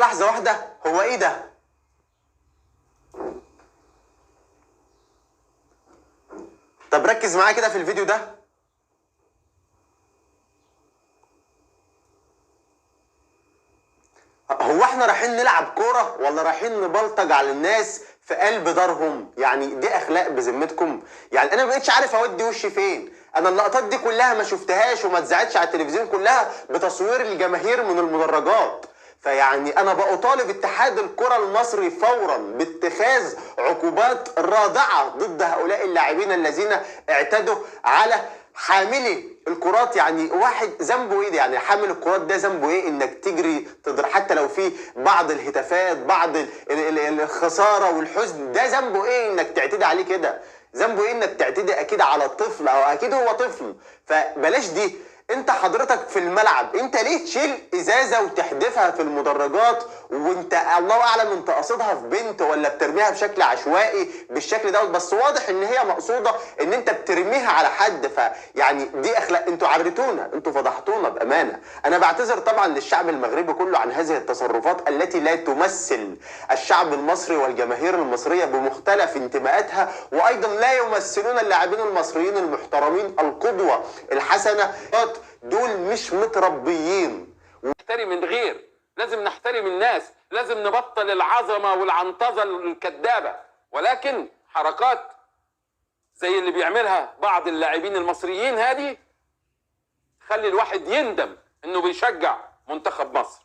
لحظة واحدة، هو ايه ده؟ طب ركز معايا كده في الفيديو ده. هو احنا رايحين نلعب كورة ولا رايحين نبلطج على الناس في قلب دارهم؟ يعني دي اخلاق بذمتكم؟ يعني انا ما بقتش عارف اودي وشي فين. انا اللقطات دي كلها ما شفتهاش وما اتذاعتش على التلفزيون، كلها بتصوير الجماهير من المدرجات. فيعني انا بطالب اتحاد الكرة المصري فورا باتخاذ عقوبات رادعة ضد هؤلاء اللاعبين الذين اعتدوا على حاملي الكرات. يعني واحد ذنبه ايه ده؟ يعني حامل الكرات ده ذنبه ايه انك تجري تضرب حتى لو في بعض الهتافات، بعض الخساره والحزن؟ ده ذنبه ايه انك تعتدي عليه كده؟ ذنبه ايه انك تعتدي اكيد على الطفل، او اكيد هو طفل؟ فبلاش دي. انت حضرتك في الملعب، انت ليه تشيل ازازه وتحدفها في المدرجات وانت الله اعلم انت قاصدها في بنت ولا بترميها بشكل عشوائي بالشكل دوت؟ بس واضح ان هي مقصوده ان انت بترميها على حد. فيعني دي اخلاق؟ انتوا عريتونا، انتوا فضحتونا بامانه. انا بعتذر طبعا للشعب المغربي كله عن هذه التصرفات التي لا تمثل الشعب المصري والجماهير المصريه بمختلف انتماءاتها، وايضا لا يمثلون اللاعبين المصريين المحترمين القدوه الحسنه. دول مش متربيين. نحترم الغير، لازم نحترم الناس، لازم نبطل العظمه والعنطزه الكذابه. ولكن حركات زي اللي بيعملها بعض اللاعبين المصريين هذه خلي الواحد يندم انه بيشجع منتخب مصر.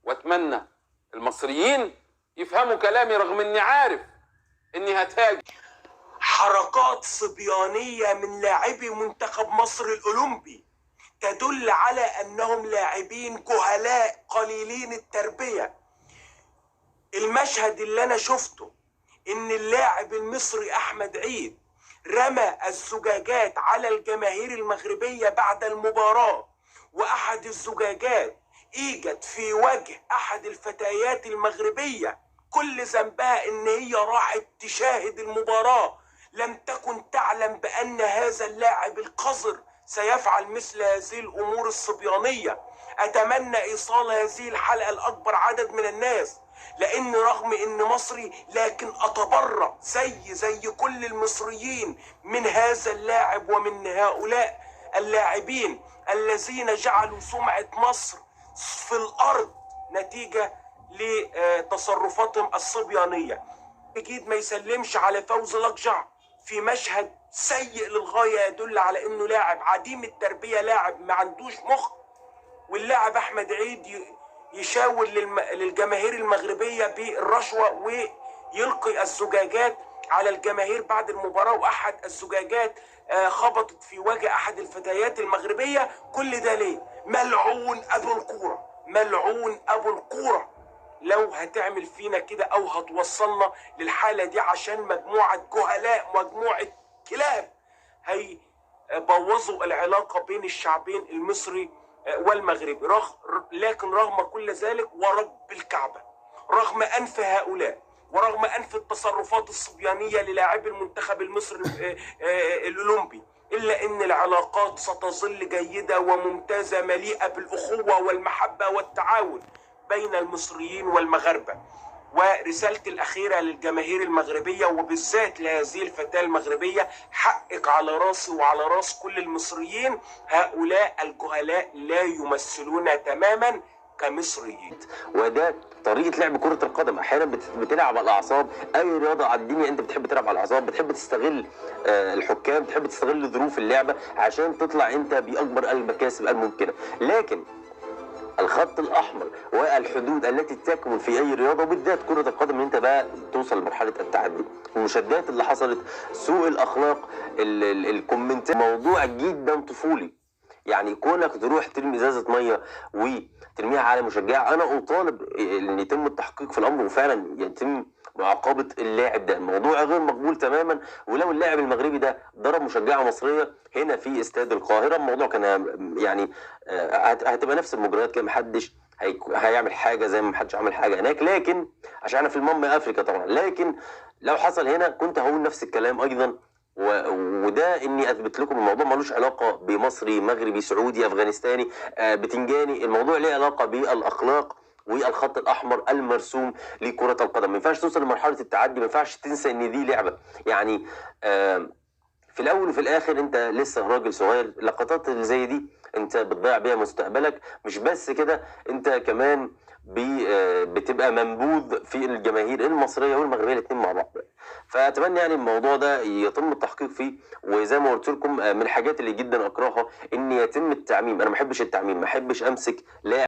واتمنى المصريين يفهموا كلامي رغم اني عارف اني هتهاجم. حركات صبيانية من لاعبي منتخب مصر الأولمبي تدل على أنهم لاعبين جهلاء قليلين التربية. المشهد اللي أنا شفته إن اللاعب المصري أحمد عيد رمى الزجاجات على الجماهير المغربية بعد المباراة، وأحد الزجاجات إيجت في وجه أحد الفتيات المغربية. كل ذنبها إن هي راحت تشاهد المباراة، لم تكن تعلم بأن هذا اللاعب القذر سيفعل مثل هذه الأمور الصبيانية. أتمنى إيصال هذه الحلقة لأكبر عدد من الناس، لأن رغم إن مصري لكن أتبرأ زي كل المصريين من هذا اللاعب ومن هؤلاء اللاعبين الذين جعلوا سمعة مصر في الأرض نتيجة لتصرفاتهم الصبيانية. أكيد ما يسلمش على فوز لقجع في مشهد سيء للغاية يدل على انه لاعب عديم التربية، لاعب ما عندوش مخ. واللاعب احمد عيد يشاور للجماهير المغربية بالرشوة ويلقي الزجاجات على الجماهير بعد المباراة، واحد الزجاجات خبطت في وجه احد الفتيات المغربية. كل ده ليه؟ ملعون ابو الكورة، ملعون ابو الكورة لو هتعمل فينا كده او هتوصلنا للحالة دي عشان مجموعة جهلاء، مجموعة كلاب هيبوظوا العلاقة بين الشعبين المصري والمغربي. لكن رغم كل ذلك ورب الكعبة، رغم أنف هؤلاء ورغم أنف التصرفات الصبيانية للاعبي المنتخب المصري الأولمبي، إلا أن العلاقات ستظل جيدة وممتازة مليئة بالأخوة والمحبة والتعاون بين المصريين والمغاربة. ورسالتي الأخيرة للجماهير المغربية وبالذات لهذه الفتاة المغربية، حقك على راسي وعلى راس كل المصريين. هؤلاء الجهلاء لا يمثلون تماما كمصريين. وده طريقه لعب كره القدم، احيانا بتلعب على الاعصاب. اي رياضه على الدنيا انت بتحب تلعب على الاعصاب، بتحب تستغل الحكام، بتحب تستغل ظروف اللعبه عشان تطلع انت باكبر المكاسب الممكنه. لكن الخط الاحمر والحدود التي تكمن في اي رياضه وبالذات كره القدم ان انت بقى توصل لمرحله التعدي. المشادات اللي حصلت، سوء الاخلاق، الكومنتات، موضوع جدا طفولي. يعني كونك تروح ترمي ازازه ميه وترميها على مشجع، انا اطالب ان يتم التحقيق في الامر وفعلا يتم معاقبه اللاعب ده. الموضوع غير مقبول تماما. ولو اللاعب المغربي ده ضرب مشجعه مصريه هنا في استاد القاهره، الموضوع كان يعني هتبقى نفس المجريات كده، محدش هيعمل حاجه زي ما محدش عمل حاجه هناك. لكن عشان انا في الماما افريكا طبعا، لكن لو حصل هنا كنت هقول نفس الكلام ايضا. وده اني اثبت لكم الموضوع ملوش علاقه بمصري، مغربي، سعودي، افغانستاني، بتنجاني. الموضوع ليه علاقه بالاخلاق والخط الاحمر المرسوم لكره القدم. ما ينفعش توصل لمرحله التعدي، ما ينفعش تنسى ان دي لعبه. يعني في الاول وفي الاخر انت لسه راجل صغير، اللقطات اللي زي دي انت بتضيع بيها مستقبلك. مش بس كده، انت كمان بتبقى منبوذ في الجماهير المصريه والمغربيه الاثنين مع بعض. فاتمنى يعني الموضوع ده يتم التحقيق فيه. وزي ما قلت لكم من الحاجات اللي جدا اكرهها ان يتم التعميم. انا ما بحبش التعميم، ما بحبش امسك لاعب